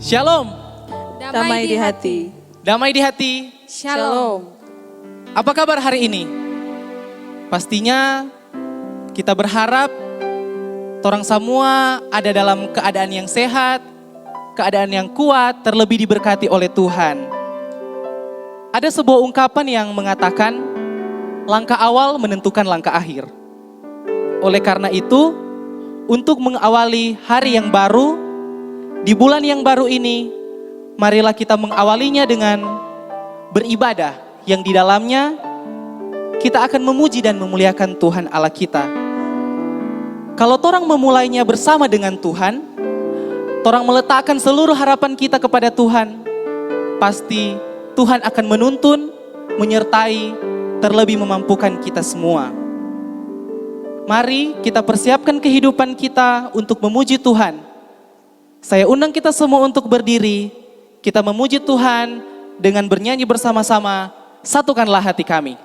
Shalom. Damai di hati. Damai di hati. Shalom. Apa kabar hari ini? Pastinya kita berharap torang semua ada dalam keadaan yang sehat, keadaan yang kuat, terlebih diberkati oleh Tuhan. Ada sebuah ungkapan yang mengatakan, langkah awal menentukan langkah akhir. Oleh karena itu, untuk mengawali hari yang baru, di bulan yang baru ini, marilah kita mengawalinya dengan beribadah yang di dalamnya kita akan memuji dan memuliakan Tuhan Allah kita. Kalau torang memulainya bersama dengan Tuhan, torang meletakkan seluruh harapan kita kepada Tuhan, pasti Tuhan akan menuntun, menyertai, terlebih memampukan kita semua. Mari kita persiapkan kehidupan kita untuk memuji Tuhan. Saya undang kita semua untuk berdiri, kita memuji Tuhan dengan bernyanyi bersama-sama, satukanlah hati kami.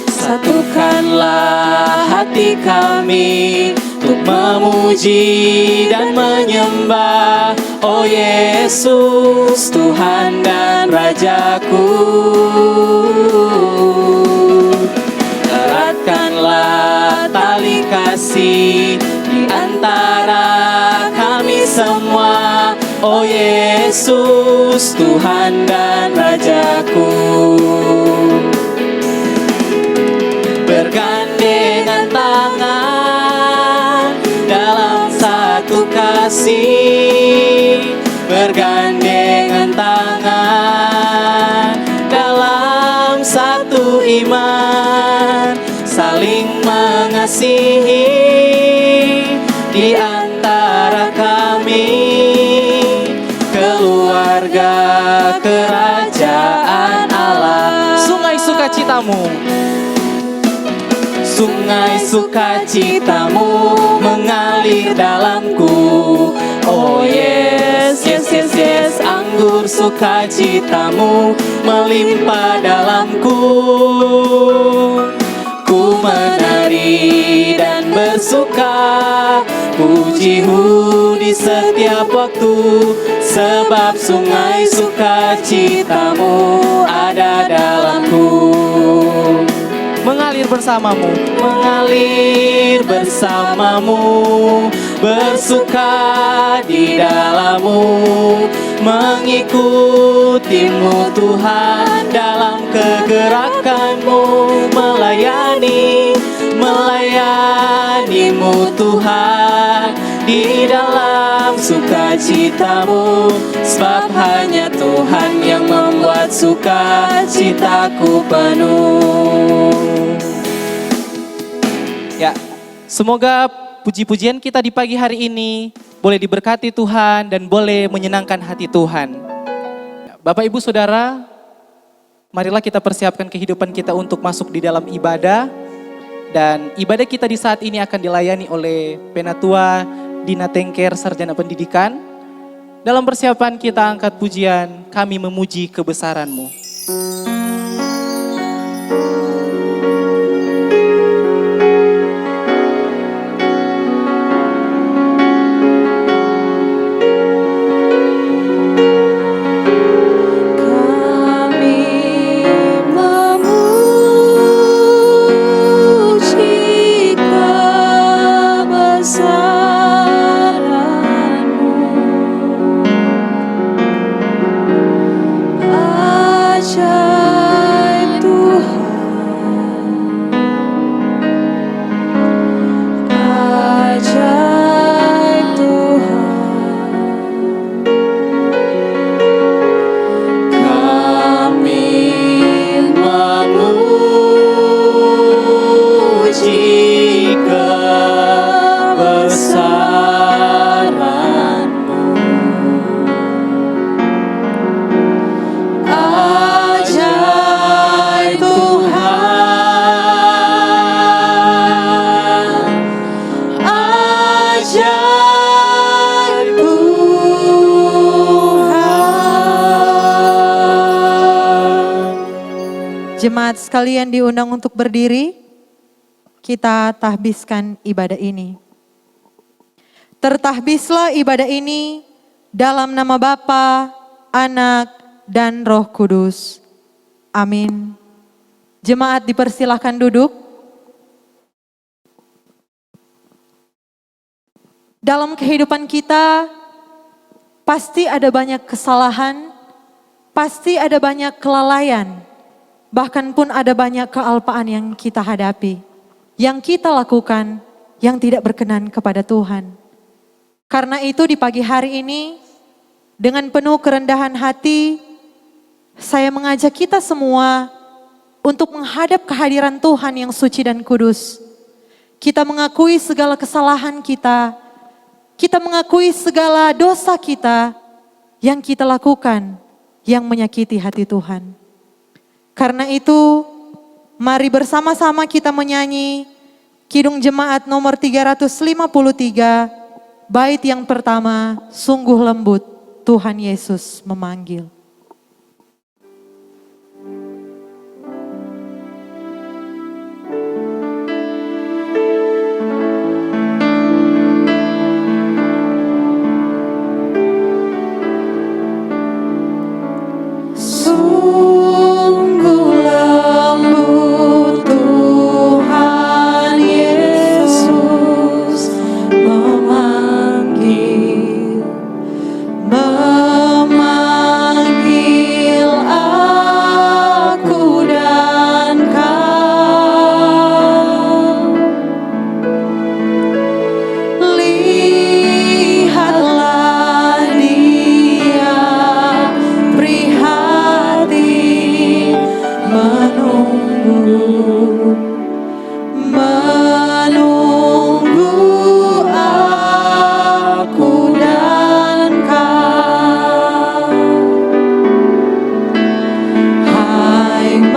Satukanlah hati kami untuk memuji dan menyembah, oh Yesus, Tuhan dan Rajaku. Eratkanlah tali kasih di antara kami semua, oh Yesus, Tuhan dan Rajaku. Bergandengan tangan dalam satu kasih, bergandengan tangan dalam satu iman, saling mengasihi di antara kami, keluarga kerajaan Allah. Sungai sukacitamu, sungai sukacitamu mengalir dalamku. Oh yes, yes, yes, yes. Anggur sukacitamu melimpah dalamku. Ku menari dan bersuka, pujimu di setiap waktu, sebab sungai sukacitamu ada dalamku. Mengalir bersamamu, mengalir bersamamu, bersuka di dalammu, mengikutimu Tuhan dalam kegerakanmu, melayanimu Tuhan di dalam sukacitamu, sebab hanya Tuhan yang membuat sukacitaku penuh. Ya, semoga puji-pujian kita di pagi hari ini boleh diberkati Tuhan dan boleh menyenangkan hati Tuhan. Bapak Ibu Saudara, marilah kita persiapkan kehidupan kita untuk masuk di dalam ibadah. Dan ibadah kita di saat ini akan dilayani oleh Penatua Dina Tengker, Sarjana Pendidikan. Dalam persiapan kita angkat pujian, kami memuji kebesaran-Mu. Ajar Jemaat sekalian diundang untuk berdiri, kita tahbiskan ibadah ini. Tertahbislah ibadah ini dalam nama Bapa, Anak, dan Roh Kudus. Amin. Jemaat dipersilahkan duduk. Dalam kehidupan kita, pasti ada banyak kesalahan, pasti ada banyak kelalaian, bahkan pun ada banyak kealpaan yang kita hadapi, yang kita lakukan, yang tidak berkenan kepada Tuhan. Karena itu di pagi hari ini, dengan penuh kerendahan hati, saya mengajak kita semua untuk menghadap kehadiran Tuhan yang suci dan kudus. Kita mengakui segala kesalahan kita mengakui segala dosa kita yang kita lakukan, yang menyakiti hati Tuhan. Karena itu, mari bersama-sama kita menyanyi Kidung Jemaat nomor 353, bait yang pertama, sungguh lembut Tuhan Yesus memanggil. Sungguh lembut Tuhan Yesus memanggil aku dan kau. Lihatlah Dia prihatin menunggu aku dan kau. Hai mari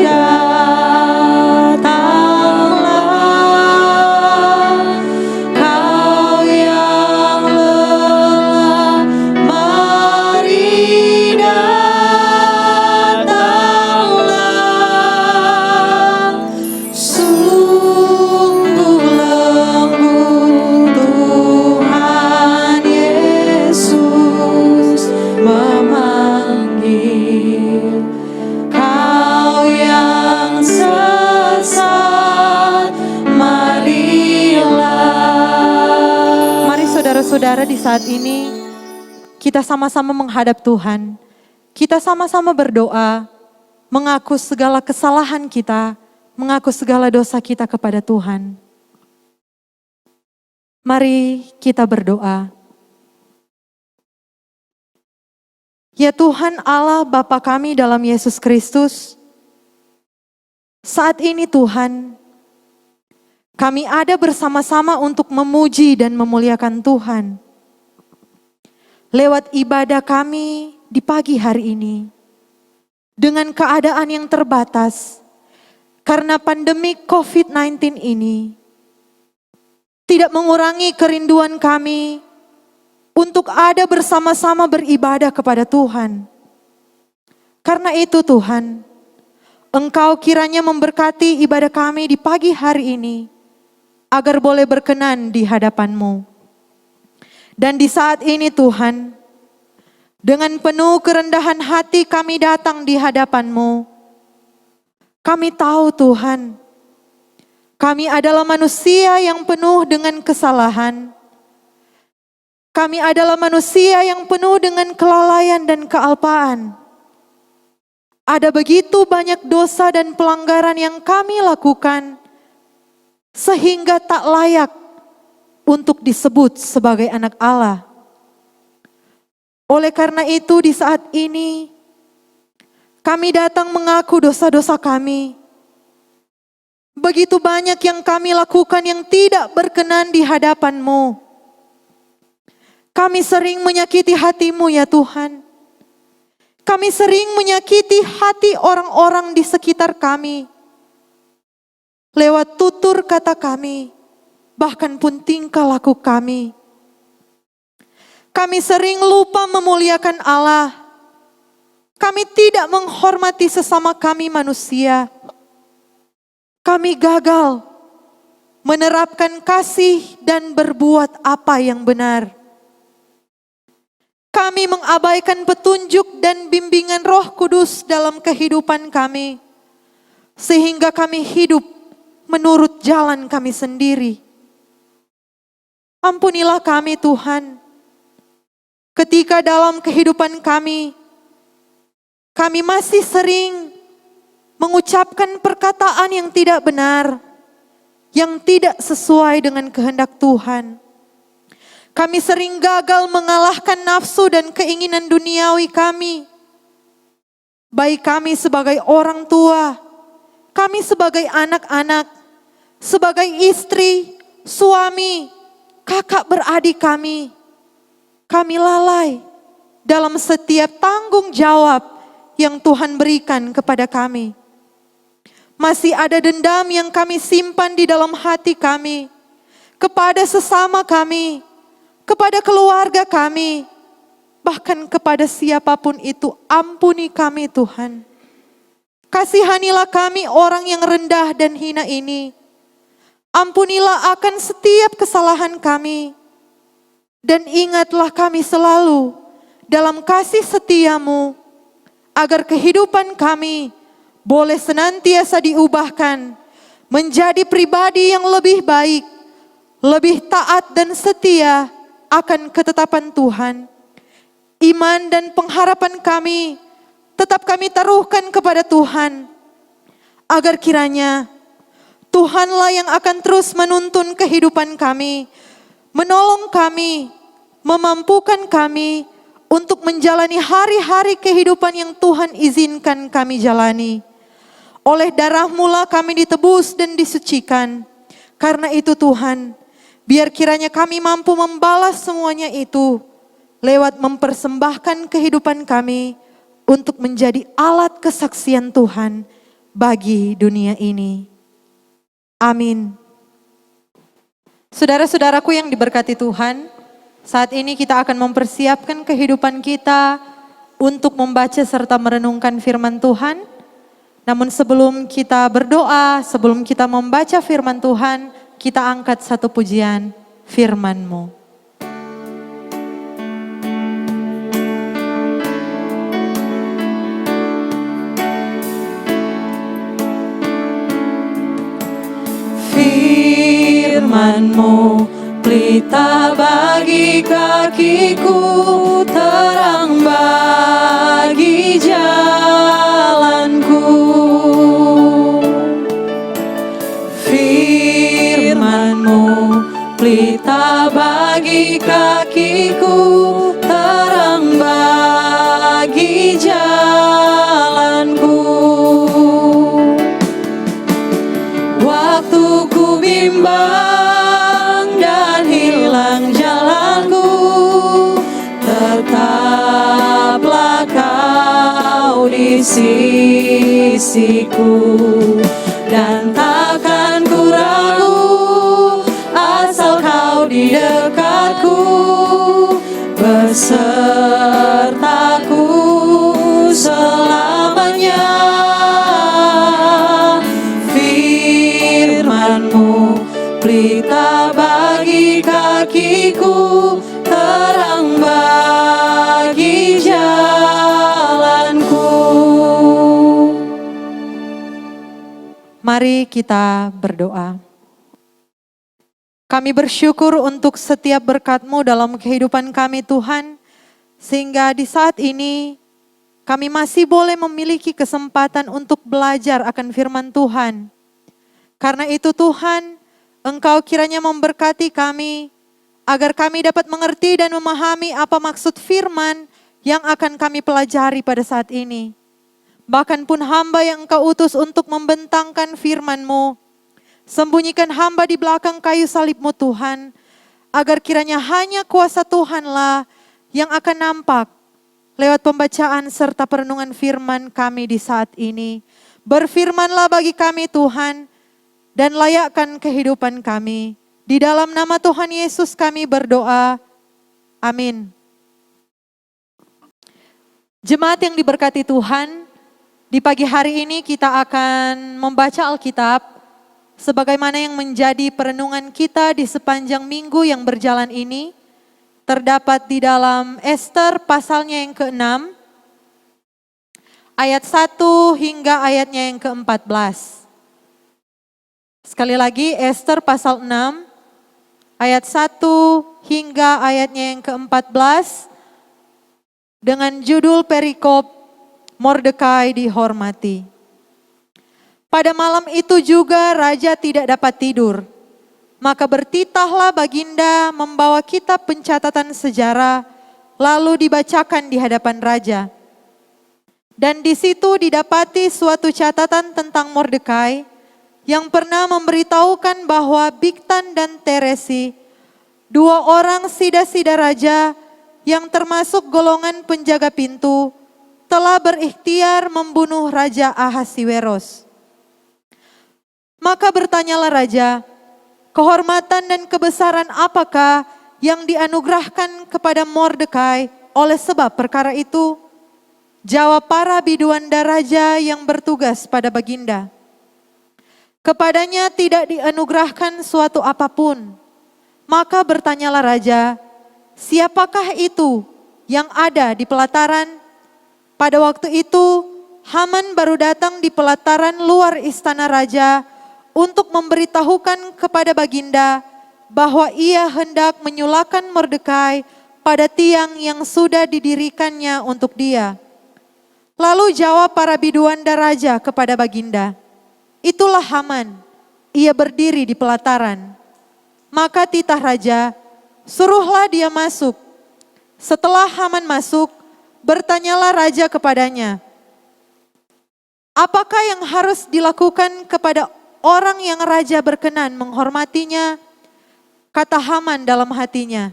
datanglah kau yang lelah, mari datanglah. Sungguh lembut Tuhan Yesus memanggil kau yang sesat, marilah. Mari saudara-saudara, di saat ini kita sama-sama menghadap Tuhan. Kita sama-sama berdoa, mengaku segala kesalahan kita, mengaku segala dosa kita kepada Tuhan. Mari kita berdoa. Ya Tuhan Allah Bapa kami dalam Yesus Kristus, saat ini Tuhan, kami ada bersama-sama untuk memuji dan memuliakan Tuhan. Lewat ibadah kami di pagi hari ini, dengan keadaan yang terbatas, karena pandemi COVID-19 ini, tidak mengurangi kerinduan kami untuk ada bersama-sama beribadah kepada Tuhan. Karena itu Tuhan, Engkau kiranya memberkati ibadah kami di pagi hari ini, agar boleh berkenan di hadapan-Mu. Dan di saat ini Tuhan, dengan penuh kerendahan hati kami datang di hadapan-Mu. Kami tahu Tuhan, kami adalah manusia yang penuh dengan kesalahan. Kami adalah manusia yang penuh dengan kelalaian dan kealpaan. Ada begitu banyak dosa dan pelanggaran yang kami lakukan, sehingga tak layak untuk disebut sebagai anak Allah. Oleh karena itu di saat ini, kami datang mengaku dosa-dosa kami. Begitu banyak yang kami lakukan yang tidak berkenan di hadapan-Mu. Kami sering menyakiti hati-Mu ya Tuhan. Kami sering menyakiti hati orang-orang di sekitar kami. Lewat tutur kata kami, bahkan pun tingkah laku kami. Kami sering lupa memuliakan Allah. Kami tidak menghormati sesama kami manusia. Kami gagal menerapkan kasih dan berbuat apa yang benar. Kami mengabaikan petunjuk dan bimbingan Roh Kudus dalam kehidupan kami, sehingga kami hidup menurut jalan kami sendiri. Ampunilah kami Tuhan, ketika dalam kehidupan kami masih sering mengucapkan perkataan yang tidak benar, yang tidak sesuai dengan kehendak Tuhan. Kami sering gagal mengalahkan nafsu dan keinginan duniawi kami. Baik kami sebagai orang tua, kami sebagai anak-anak, sebagai istri, suami, kakak beradik kami lalai dalam setiap tanggung jawab yang Tuhan berikan kepada kami. Masih ada dendam yang kami simpan di dalam hati kami kepada sesama kami, kepada keluarga kami, bahkan kepada siapapun itu. Ampuni kami Tuhan. Kasihanilah kami orang yang rendah dan hina ini. Ampunilah akan setiap kesalahan kami. Dan ingatlah kami selalu dalam kasih setia-Mu, agar kehidupan kami boleh senantiasa diubahkan menjadi pribadi yang lebih baik, lebih taat dan setia akan ketetapan Tuhan. Iman dan pengharapan kami tetap kami taruhkan kepada Tuhan, agar kiranya Tuhanlah yang akan terus menuntun kehidupan kami, menolong kami, memampukan kami untuk menjalani hari-hari kehidupan yang Tuhan izinkan kami jalani. Oleh darah-Mu lah kami ditebus dan disucikan. Karena itu Tuhan, biar kiranya kami mampu membalas semuanya itu lewat mempersembahkan kehidupan kami untuk menjadi alat kesaksian Tuhan bagi dunia ini. Amin. Saudara-saudaraku yang diberkati Tuhan, saat ini kita akan mempersiapkan kehidupan kita untuk membaca serta merenungkan firman Tuhan. Namun sebelum kita berdoa, sebelum kita membaca firman Tuhan, kita angkat satu pujian firman-Mu. Firman-Mu pelita bagi kakiku, terang bagi jalanku. Firman-Mu pelita bagi kakiku, terang bagi jalanku. Waktu ku bimbang dan hilang jalanku, tetaplah Kau di sisiku, dan takkan ku ragu asal Kau di dekatku, besertaku selamanya. Firman-Mu pelita bagi kakiku, terang bagi jalanku. Mari kita berdoa. Kami bersyukur untuk setiap berkat-Mu dalam kehidupan kami Tuhan, sehingga di saat ini kami masih boleh memiliki kesempatan untuk belajar akan firman Tuhan. Karena itu Tuhan, Engkau kiranya memberkati kami, agar kami dapat mengerti dan memahami apa maksud firman yang akan kami pelajari pada saat ini. Bahkan pun hamba yang Engkau utus untuk membentangkan firman-Mu, sembunyikan hamba di belakang kayu salib-Mu Tuhan, agar kiranya hanya kuasa Tuhanlah yang akan nampak lewat pembacaan serta perenungan firman kami di saat ini. Berfirmanlah bagi kami Tuhan, dan layakkan kehidupan kami. Di dalam nama Tuhan Yesus kami berdoa. Amin. Jemaat yang diberkati Tuhan, di pagi hari ini kita akan membaca Alkitab sebagaimana yang menjadi perenungan kita di sepanjang minggu yang berjalan ini. Terdapat di dalam Ester pasalnya yang ke-6, ayat 1 hingga ayatnya yang ke-14. Sekali lagi Ester pasal 6, ayat 1 hingga ayatnya yang ke-14 dengan judul perikop Mordekai dihormati. Pada malam itu juga raja tidak dapat tidur. Maka bertitahlah baginda membawa kitab pencatatan sejarah lalu dibacakan di hadapan raja. Dan di situ didapati suatu catatan tentang Mordekai yang pernah memberitahukan bahwa Bigtan dan Teresi, dua orang sida-sida raja yang termasuk golongan penjaga pintu, telah berikhtiar membunuh Raja Ahasiweros. Maka bertanyalah raja, kehormatan dan kebesaran apakah yang dianugerahkan kepada Mordekai oleh sebab perkara itu? Jawab para biduanda raja yang bertugas pada baginda. Kepadanya tidak dianugerahkan suatu apapun. Maka bertanyalah raja, siapakah itu yang ada di pelataran? Pada waktu itu Haman baru datang di pelataran luar istana raja untuk memberitahukan kepada baginda bahwa ia hendak menyulakan Mordekai pada tiang yang sudah didirikannya untuk dia. Lalu jawab para biduanda raja kepada baginda, itulah Haman, ia berdiri di pelataran. Maka titah raja, suruhlah dia masuk. Setelah Haman masuk, bertanyalah raja kepadanya, apakah yang harus dilakukan kepada orang yang raja berkenan menghormatinya? Kata Haman dalam hatinya,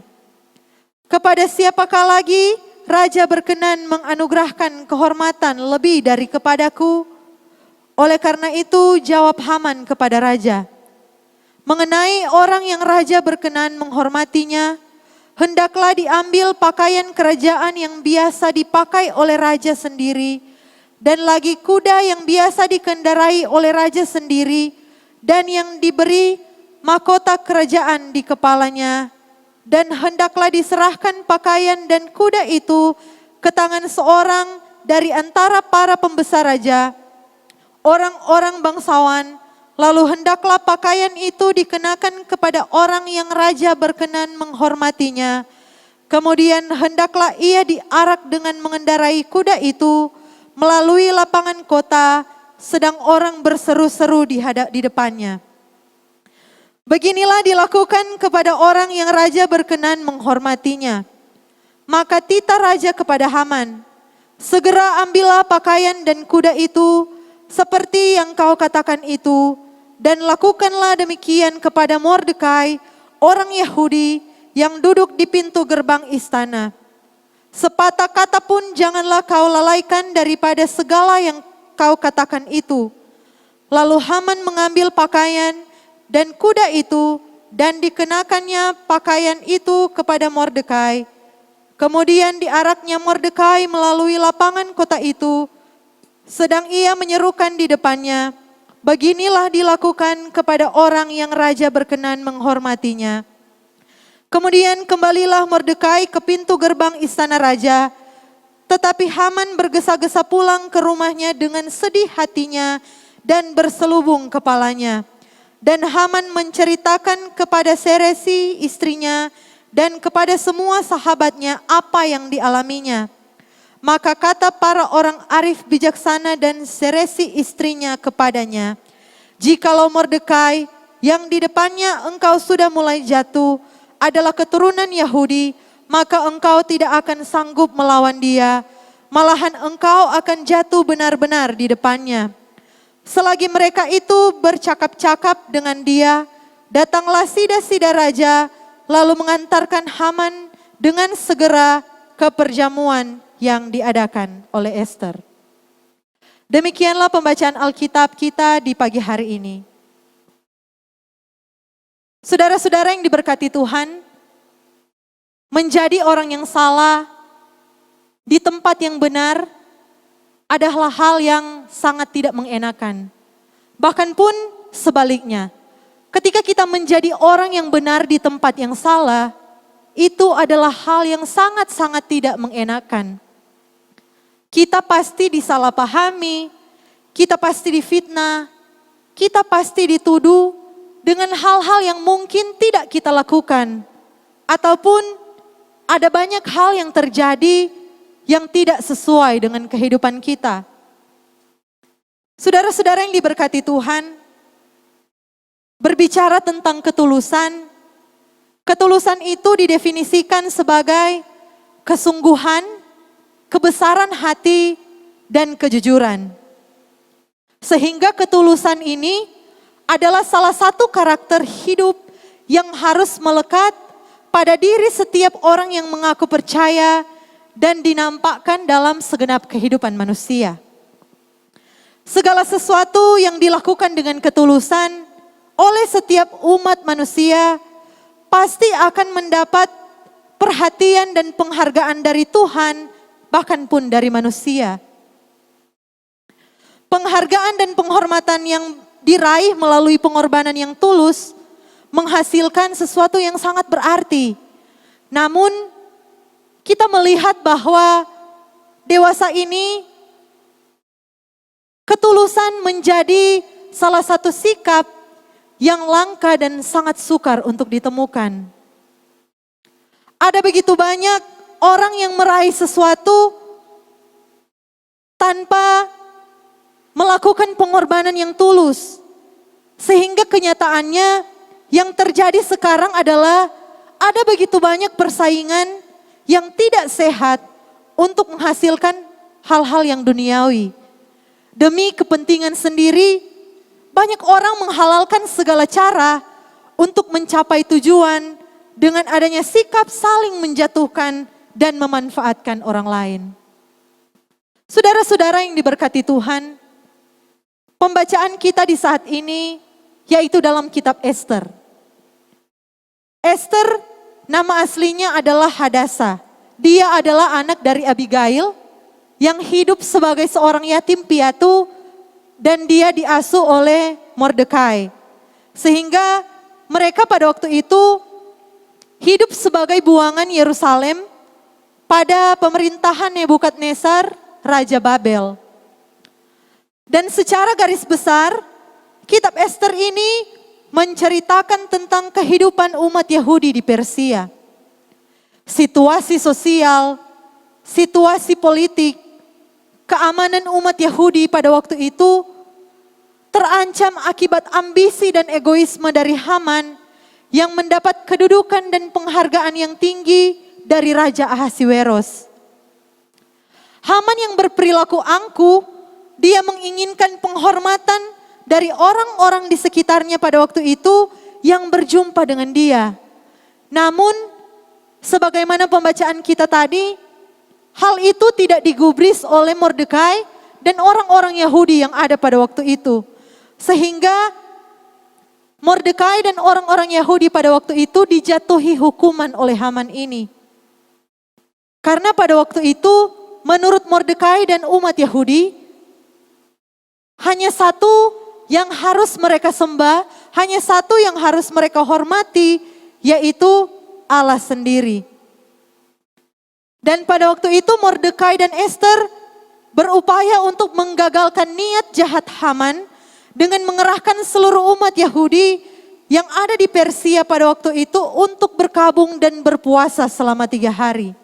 kepada siapakah lagi raja berkenan menganugerahkan kehormatan lebih dari kepadaku? Oleh karena itu jawab Haman kepada raja, mengenai orang yang raja berkenan menghormatinya, hendaklah diambil pakaian kerajaan yang biasa dipakai oleh raja sendiri, dan lagi kuda yang biasa dikendarai oleh raja sendiri, dan yang diberi mahkota kerajaan di kepalanya, dan hendaklah diserahkan pakaian dan kuda itu ke tangan seorang dari antara para pembesar raja, orang-orang bangsawan, lalu hendaklah pakaian itu dikenakan kepada orang yang raja berkenan menghormatinya. Kemudian hendaklah ia diarak dengan mengendarai kuda itu melalui lapangan kota, sedang orang berseru-seru di depannya. Beginilah dilakukan kepada orang yang raja berkenan menghormatinya. Maka titah raja kepada Haman, segera ambillah pakaian dan kuda itu seperti yang kau katakan itu, dan lakukanlah demikian kepada Mordekai, orang Yahudi yang duduk di pintu gerbang istana. Sepatah kata pun janganlah kau lalaikan daripada segala yang kau katakan itu. Lalu Haman mengambil pakaian dan kuda itu dan dikenakannya pakaian itu kepada Mordekai. Kemudian diaraknya Mordekai melalui lapangan kota itu, sedang ia menyerukan di depannya, beginilah dilakukan kepada orang yang raja berkenan menghormatinya. Kemudian kembalilah Mordekai ke pintu gerbang istana raja, tetapi Haman bergesa-gesa pulang ke rumahnya dengan sedih hatinya dan berselubung kepalanya. Dan Haman menceritakan kepada Seresi istrinya dan kepada semua sahabatnya apa yang dialaminya. Maka kata para orang arif bijaksana dan Seresi istrinya kepadanya, jikalau Mordekai yang di depannya engkau sudah mulai jatuh adalah keturunan Yahudi, maka engkau tidak akan sanggup melawan dia, malahan engkau akan jatuh benar-benar di depannya. Selagi mereka itu bercakap-cakap dengan dia, datanglah sida-sida raja, lalu mengantarkan Haman dengan segera ke perjamuan yang diadakan oleh Ester. Demikianlah pembacaan Alkitab kita di pagi hari ini. Saudara-saudara yang diberkati Tuhan, menjadi orang yang salah di tempat yang benar adalah hal yang sangat tidak mengenakan. Bahkan pun sebaliknya, ketika kita menjadi orang yang benar di tempat yang salah, itu adalah hal yang sangat-sangat tidak mengenakan. Kita pasti disalahpahami, kita pasti difitnah, kita pasti dituduh dengan hal-hal yang mungkin tidak kita lakukan. Ataupun ada banyak hal yang terjadi yang tidak sesuai dengan kehidupan kita. Saudara-saudara yang diberkati Tuhan, berbicara tentang ketulusan, ketulusan itu didefinisikan sebagai kesungguhan, kebesaran hati, dan kejujuran. Sehingga ketulusan ini adalah salah satu karakter hidup yang harus melekat pada diri setiap orang yang mengaku percaya dan dinampakkan dalam segenap kehidupan manusia. Segala sesuatu yang dilakukan dengan ketulusan oleh setiap umat manusia pasti akan mendapat perhatian dan penghargaan dari Tuhan, bahkan pun dari manusia. Penghargaan dan penghormatan yang diraih melalui pengorbanan yang tulus menghasilkan sesuatu yang sangat berarti. Namun kita melihat bahwa dewasa ini ketulusan menjadi salah satu sikap yang langka dan sangat sukar untuk ditemukan. Ada begitu banyak orang yang meraih sesuatu tanpa melakukan pengorbanan yang tulus. Sehingga kenyataannya yang terjadi sekarang adalah ada begitu banyak persaingan yang tidak sehat untuk menghasilkan hal-hal yang duniawi. Demi kepentingan sendiri, banyak orang menghalalkan segala cara untuk mencapai tujuan dengan adanya sikap saling menjatuhkan dan memanfaatkan orang lain. Saudara-saudara yang diberkati Tuhan, pembacaan kita di saat ini yaitu dalam kitab Ester. Ester nama aslinya adalah Hadasa. Dia adalah anak dari Abigail yang hidup sebagai seorang yatim piatu dan dia diasuh oleh Mordekai. Sehingga mereka pada waktu itu hidup sebagai buangan Yerusalem pada pemerintahan Nebukadnezar, Raja Babel. Dan secara garis besar, kitab Ester ini menceritakan tentang kehidupan umat Yahudi di Persia. Situasi sosial, situasi politik, keamanan umat Yahudi pada waktu itu terancam akibat ambisi dan egoisme dari Haman yang mendapat kedudukan dan penghargaan yang tinggi dari Raja Ahasiweros. Haman yang berperilaku angkuh, dia menginginkan penghormatan dari orang-orang di sekitarnya pada waktu itu yang berjumpa dengan dia. Namun, sebagaimana pembacaan kita tadi, hal itu tidak digubris oleh Mordekai dan orang-orang Yahudi yang ada pada waktu itu. Sehingga Mordekai dan orang-orang Yahudi pada waktu itu dijatuhi hukuman oleh Haman ini. Karena pada waktu itu menurut Mordekai dan umat Yahudi, hanya satu yang harus mereka sembah, hanya satu yang harus mereka hormati, yaitu Allah sendiri. Dan pada waktu itu Mordekai dan Ester berupaya untuk menggagalkan niat jahat Haman dengan mengerahkan seluruh umat Yahudi yang ada di Persia pada waktu itu untuk berkabung dan berpuasa selama 3 hari.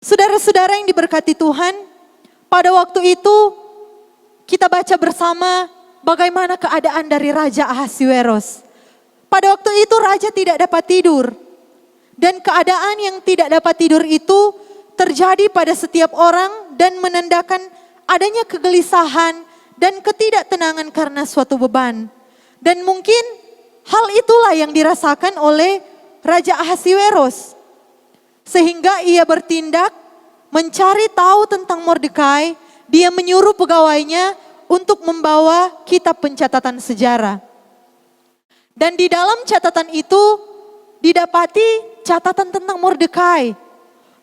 Saudara-saudara yang diberkati Tuhan, pada waktu itu kita baca bersama bagaimana keadaan dari Raja Ahasiweros. Pada waktu itu raja tidak dapat tidur. Dan keadaan yang tidak dapat tidur itu terjadi pada setiap orang dan menandakan adanya kegelisahan dan ketidaktenangan karena suatu beban. Dan mungkin hal itulah yang dirasakan oleh Raja Ahasiweros. Sehingga ia bertindak mencari tahu tentang Mordekai. Dia menyuruh pegawainya untuk membawa kitab pencatatan sejarah. Dan di dalam catatan itu didapati catatan tentang Mordekai.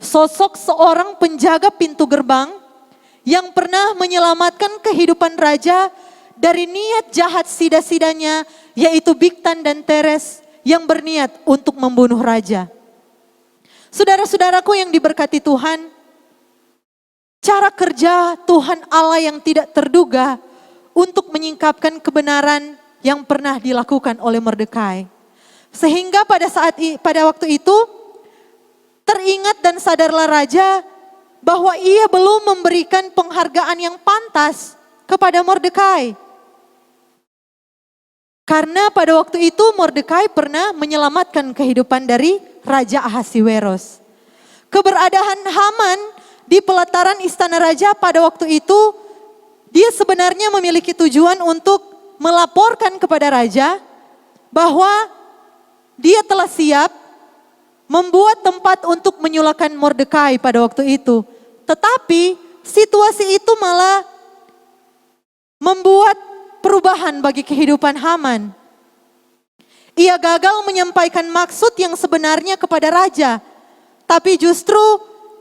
sosok seorang penjaga pintu gerbang yang pernah menyelamatkan kehidupan raja dari niat jahat sida-sidanya, yaitu Bigtan dan Teres yang berniat untuk membunuh raja. Saudara-saudaraku yang diberkati Tuhan, cara kerja Tuhan Allah yang tidak terduga untuk menyingkapkan kebenaran yang pernah dilakukan oleh Mordekai. Sehingga pada waktu itu teringat dan sadarlah raja bahwa ia belum memberikan penghargaan yang pantas kepada Mordekai. Karena pada waktu itu Mordekai pernah menyelamatkan kehidupan dari Raja Ahasiweros. Keberadaan Haman di pelataran istana raja pada waktu itu, dia sebenarnya memiliki tujuan untuk melaporkan kepada raja bahwa dia telah siap membuat tempat untuk menyulakan Mordekai pada waktu itu. Tetapi situasi itu malah membuat perubahan bagi kehidupan Haman. Ia gagal menyampaikan maksud yang sebenarnya kepada raja. Tapi justru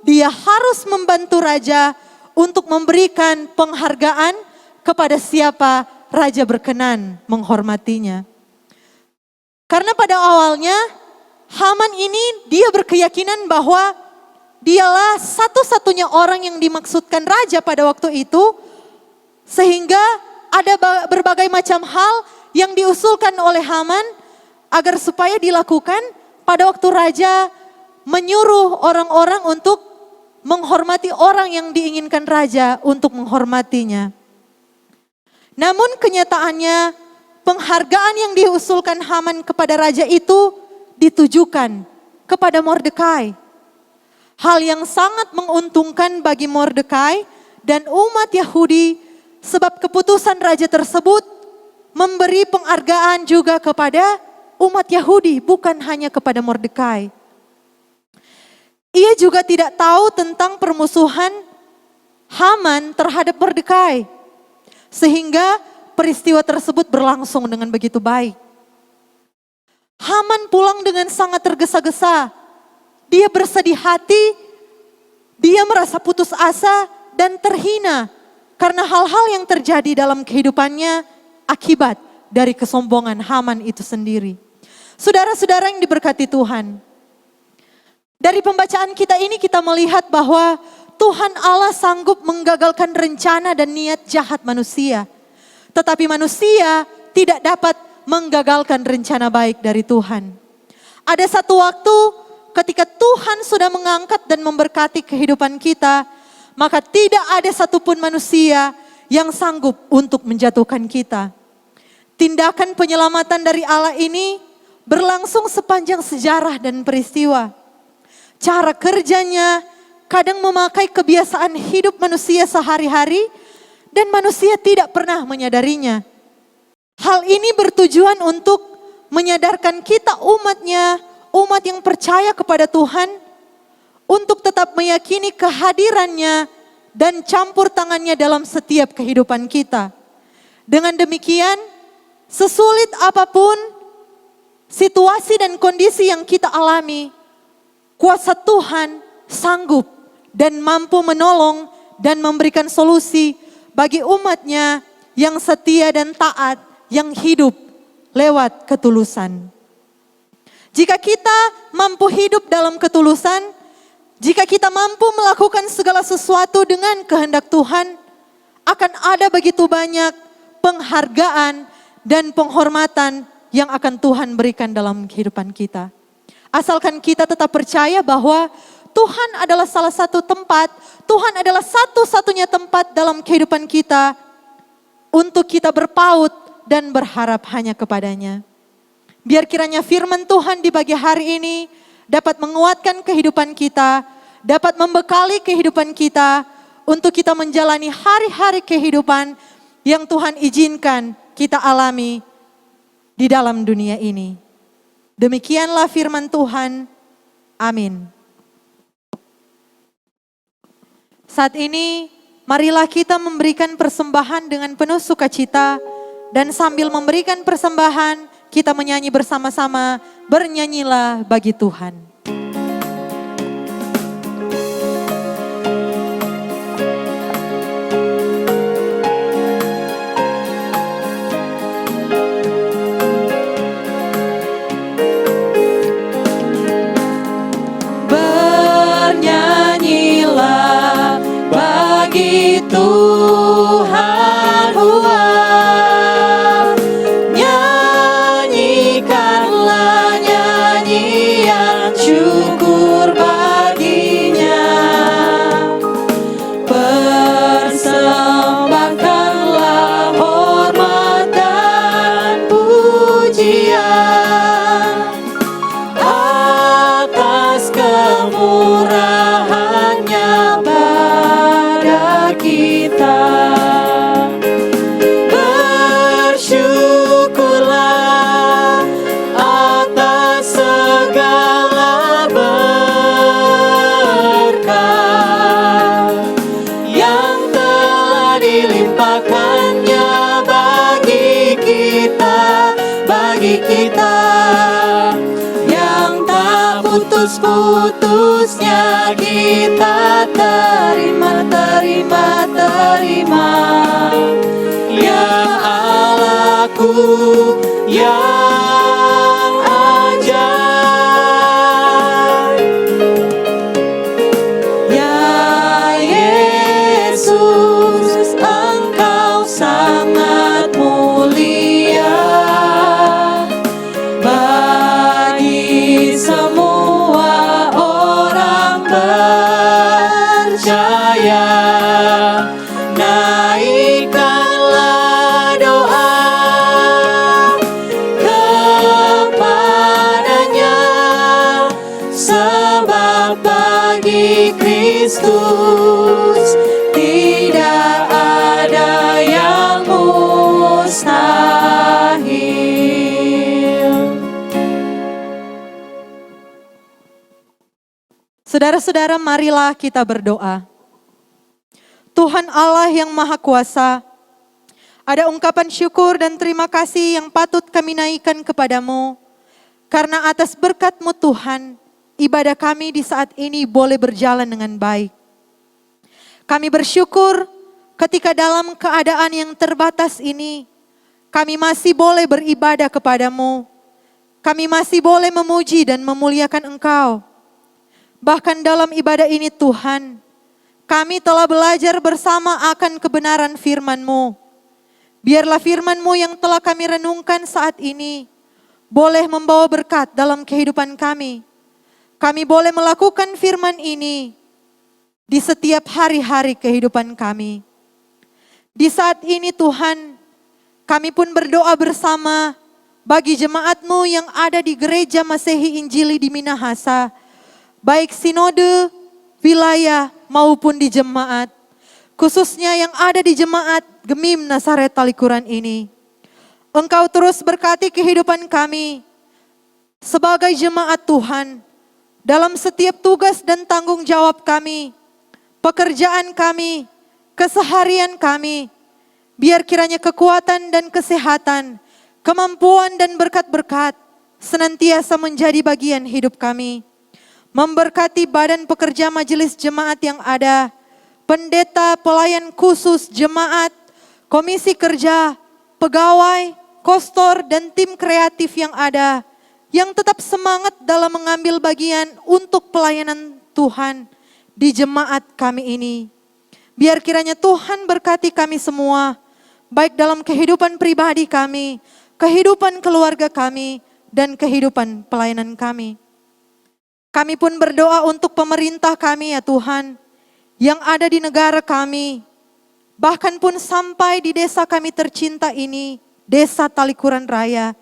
dia harus membantu raja untuk memberikan penghargaan kepada siapa raja berkenan menghormatinya. Karena pada awalnya Haman ini dia berkeyakinan bahwa dialah satu-satunya orang yang dimaksudkan raja pada waktu itu. Sehingga ada berbagai macam hal yang diusulkan oleh Haman agar supaya dilakukan pada waktu raja menyuruh orang-orang untuk menghormati orang yang diinginkan raja untuk menghormatinya. Namun kenyataannya penghargaan yang diusulkan Haman kepada raja itu ditujukan kepada Mordekai. Hal yang sangat menguntungkan bagi Mordekai dan umat Yahudi sebab keputusan raja tersebut memberi penghargaan juga kepada umat Yahudi, bukan hanya kepada Mordekai. Ia juga tidak tahu tentang permusuhan Haman terhadap Mordekai, sehingga peristiwa tersebut berlangsung dengan begitu baik. Haman pulang dengan sangat tergesa-gesa. Dia bersedih hati, dia merasa putus asa dan terhina karena hal-hal yang terjadi dalam kehidupannya akibat dari kesombongan Haman itu sendiri. Saudara-saudara yang diberkati Tuhan, dari pembacaan kita ini kita melihat bahwa Tuhan Allah sanggup menggagalkan rencana dan niat jahat manusia. Tetapi manusia tidak dapat menggagalkan rencana baik dari Tuhan. Ada satu waktu ketika Tuhan sudah mengangkat dan memberkati kehidupan kita, maka tidak ada satupun manusia yang sanggup untuk menjatuhkan kita. Tindakan penyelamatan dari Allah ini berlangsung sepanjang sejarah dan peristiwa. Cara kerjanya kadang memakai kebiasaan hidup manusia sehari-hari dan manusia tidak pernah menyadarinya. Hal ini bertujuan untuk menyadarkan kita umatnya, umat yang percaya kepada Tuhan, untuk tetap meyakini kehadirannya dan campur tangannya dalam setiap kehidupan kita. Dengan demikian, sesulit apapun situasi dan kondisi yang kita alami, kuasa Tuhan sanggup dan mampu menolong dan memberikan solusi bagi umatnya yang setia dan taat, yang hidup lewat ketulusan. Jika kita mampu hidup dalam ketulusan, jika kita mampu melakukan segala sesuatu dengan kehendak Tuhan, akan ada begitu banyak penghargaan dan penghormatan yang akan Tuhan berikan dalam kehidupan kita. Asalkan kita tetap percaya bahwa Tuhan adalah salah satu tempat, Tuhan adalah satu-satunya tempat dalam kehidupan kita untuk kita berpaut dan berharap hanya kepadanya. Biar kiranya firman Tuhan di pagi hari ini dapat menguatkan kehidupan kita, dapat membekali kehidupan kita untuk kita menjalani hari-hari kehidupan yang Tuhan izinkan kita alami di dalam dunia ini. Demikianlah firman Tuhan. Amin. Saat ini marilah kita memberikan persembahan dengan penuh sukacita, dan sambil memberikan persembahan kita menyanyi bersama-sama, bernyanyilah bagi Tuhan. Tuhan uap. Nyanyikanlah nyanyian syukur baginya. Persembahkanlah hormat dan pujian atas kemurahannya pada kita. Bersyukurlah atas segala berkat yang telah dilimpahkannya bagi kita yang tak putus-putusnya kita terima. Ya Allahku yang ajaib, ya Yesus Engkau sangat mulia bagi semua orang percaya. Naikkanlah doa kepadanya, sebab bagi Kristus tidak ada yang mustahil. Saudara-saudara, marilah kita berdoa. Tuhan Allah yang Maha Kuasa, ada ungkapan syukur dan terima kasih yang patut kami naikkan kepadamu. Karena atas berkat-Mu Tuhan, ibadah kami di saat ini boleh berjalan dengan baik. Kami bersyukur ketika dalam keadaan yang terbatas ini, kami masih boleh beribadah kepadamu. Kami masih boleh memuji dan memuliakan Engkau. Bahkan dalam ibadah ini Tuhan, kami telah belajar bersama akan kebenaran firman-Mu. Biarlah firman-Mu yang telah kami renungkan saat ini boleh membawa berkat dalam kehidupan kami. Kami boleh melakukan firman ini di setiap hari-hari kehidupan kami. Di saat ini Tuhan, kami pun berdoa bersama bagi jemaat-Mu yang ada di Gereja Masehi Injili di Minahasa, baik sinode, wilayah maupun di jemaat, khususnya yang ada di jemaat Gemim Nazaret Talikuran ini. Engkau terus berkati kehidupan kami sebagai jemaat Tuhan dalam setiap tugas dan tanggung jawab kami, pekerjaan kami, keseharian kami. Biar kiranya kekuatan dan kesehatan, kemampuan dan berkat-berkat senantiasa menjadi bagian hidup kami. Memberkati badan pekerja majelis jemaat yang ada, pendeta, pelayan khusus jemaat, komisi kerja, pegawai, kostor, dan tim kreatif yang ada, yang tetap semangat dalam mengambil bagian untuk pelayanan Tuhan di jemaat kami ini. Biar kiranya Tuhan berkati kami semua, baik dalam kehidupan pribadi kami, kehidupan keluarga kami, dan kehidupan pelayanan kami. Kami pun berdoa untuk pemerintah kami ya Tuhan, yang ada di negara kami, bahkan pun sampai di desa kami tercinta ini, Desa Talikuran Raya.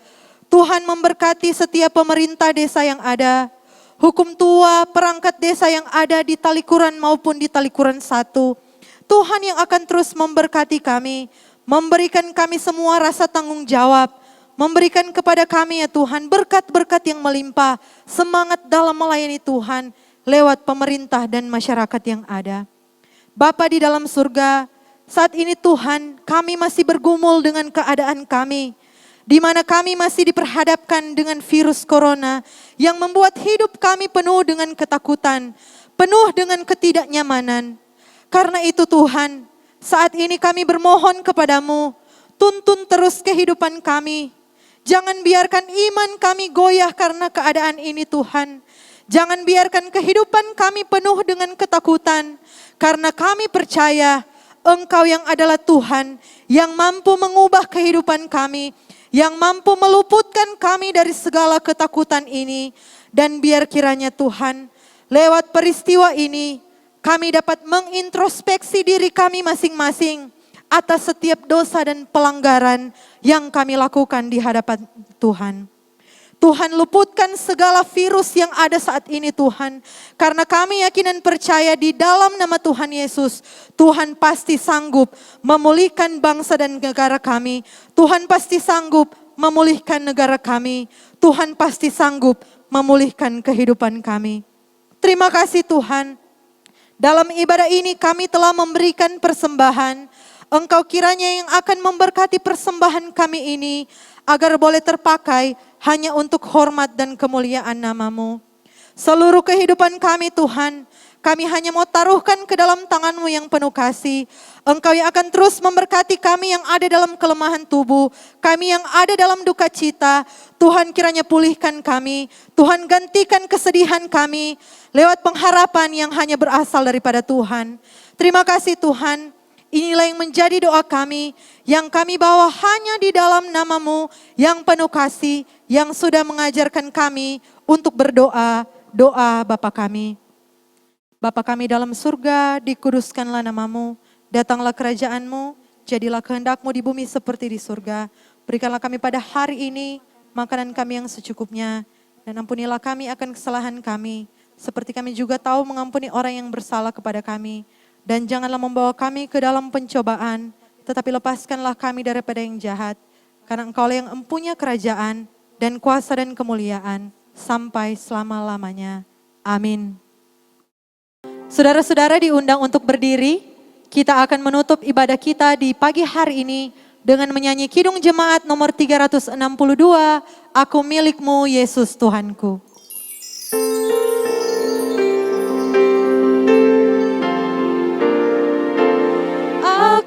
Tuhan memberkati setiap pemerintah desa yang ada, hukum tua, perangkat desa yang ada di Talikuran maupun di Talikuran 1. Tuhan yang akan terus memberkati kami, memberikan kami semua rasa tanggung jawab, memberikan kepada kami ya Tuhan berkat-berkat yang melimpah, semangat dalam melayani Tuhan lewat pemerintah dan masyarakat yang ada. Bapa di dalam surga, saat ini Tuhan kami masih bergumul dengan keadaan kami, di mana kami masih diperhadapkan dengan virus corona yang membuat hidup kami penuh dengan ketakutan, penuh dengan ketidaknyamanan. Karena itu Tuhan, saat ini kami bermohon kepadamu, tuntun terus kehidupan kami. Jangan biarkan iman kami goyah karena keadaan ini Tuhan. Jangan biarkan kehidupan kami penuh dengan ketakutan. Karena kami percaya Engkau yang adalah Tuhan yang mampu mengubah kehidupan kami, yang mampu meluputkan kami dari segala ketakutan ini. Dan biar kiranya Tuhan, lewat peristiwa ini, kami dapat mengintrospeksi diri kami masing-masing atas setiap dosa dan pelanggaran yang kami lakukan di hadapan Tuhan. Tuhan, luputkan segala virus yang ada saat ini Tuhan. Karena kami yakin dan percaya di dalam nama Tuhan Yesus, Tuhan pasti sanggup memulihkan bangsa dan negara kami. Tuhan pasti sanggup memulihkan negara kami. Tuhan pasti sanggup memulihkan kehidupan kami. Terima kasih Tuhan. Dalam ibadah ini kami telah memberikan persembahan. Engkau kiranya yang akan memberkati persembahan kami ini agar boleh terpakai hanya untuk hormat dan kemuliaan nama-Mu. Seluruh kehidupan kami Tuhan, kami hanya mau taruhkan ke dalam tangan-Mu yang penuh kasih. Engkau yang akan terus memberkati kami yang ada dalam kelemahan tubuh, kami yang ada dalam duka cita. Tuhan kiranya pulihkan kami, Tuhan gantikan kesedihan kami lewat pengharapan yang hanya berasal daripada Tuhan. Terima kasih Tuhan. Inilah yang menjadi doa kami, yang kami bawa hanya di dalam nama-Mu yang penuh kasih, yang sudah mengajarkan kami untuk berdoa, doa Bapa kami. Bapa kami dalam surga, dikuduskanlah nama-Mu, datanglah kerajaan-Mu, jadilah kehendak-Mu di bumi seperti di surga. Berikanlah kami pada hari ini makanan kami yang secukupnya, dan ampunilah kami akan kesalahan kami, seperti kami juga tahu mengampuni orang yang bersalah kepada kami. Dan janganlah membawa kami ke dalam pencobaan, tetapi lepaskanlah kami daripada yang jahat. Karena Engkau yang empunya kerajaan dan kuasa dan kemuliaan sampai selama-lamanya. Amin. Saudara-saudara diundang untuk berdiri. Kita akan menutup ibadah kita di pagi hari ini dengan menyanyi Kidung Jemaat nomor 362, Aku Milik-Mu Yesus Tuhanku.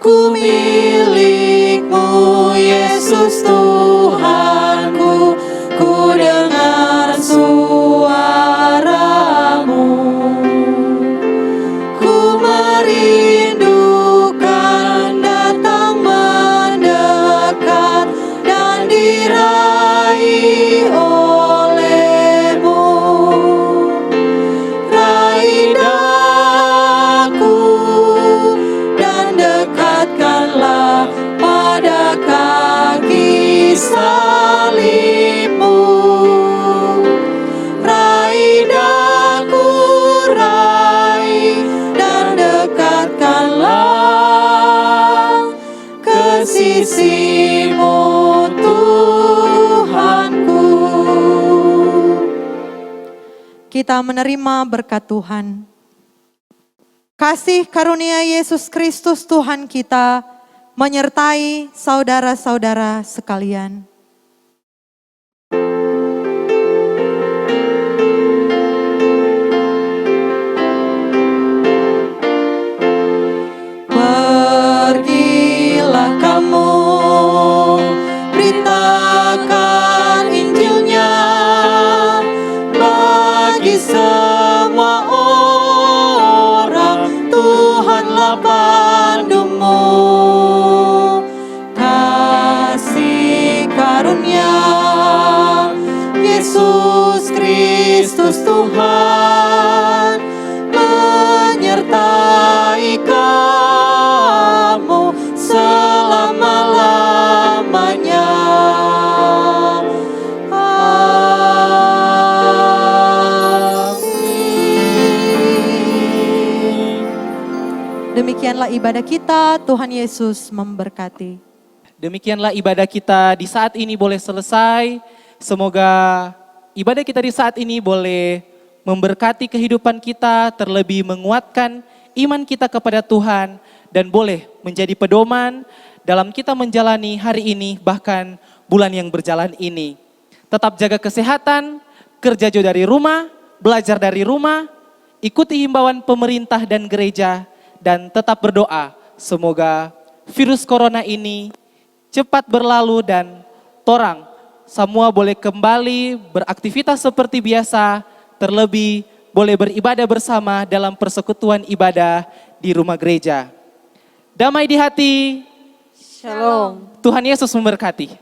Aku milik-Mu Yesus Tuhanku, ku dengar suara-Mu. Ku merindukan datang mendekat dan diraih oleh-Mu. Raih daku dan dekatkanlah pada kaki salib-Mu. Raih daku, raih dan dekatkanlah ke sisi-Mu Tuhanku. Kita menerima berkat Tuhan. Kasih karunia Yesus Kristus Tuhan kita menyertai saudara-saudara sekalian. Pergilah kamu, beritakan Injilnya bagi semua orang. Tuhanlah pandumu, kasih karunia Yesus Kristus Tuhan menyertai kamu selama-lamanya. Amin. Demikianlah ibadah kita, Tuhan Yesus memberkati. Demikianlah ibadah kita di saat ini boleh selesai. Semoga ibadah kita di saat ini boleh memberkati kehidupan kita, terlebih menguatkan iman kita kepada Tuhan, dan boleh menjadi pedoman dalam kita menjalani hari ini, bahkan bulan yang berjalan ini. Tetap jaga kesehatan, kerja jauh dari rumah, belajar dari rumah, ikuti himbauan pemerintah dan gereja, dan tetap berdoa. Semoga virus corona ini cepat berlalu dan torang semua boleh kembali beraktivitas seperti biasa, terlebih boleh beribadah bersama dalam persekutuan ibadah di rumah gereja. damai di hati. Shalom. Tuhan Yesus memberkati.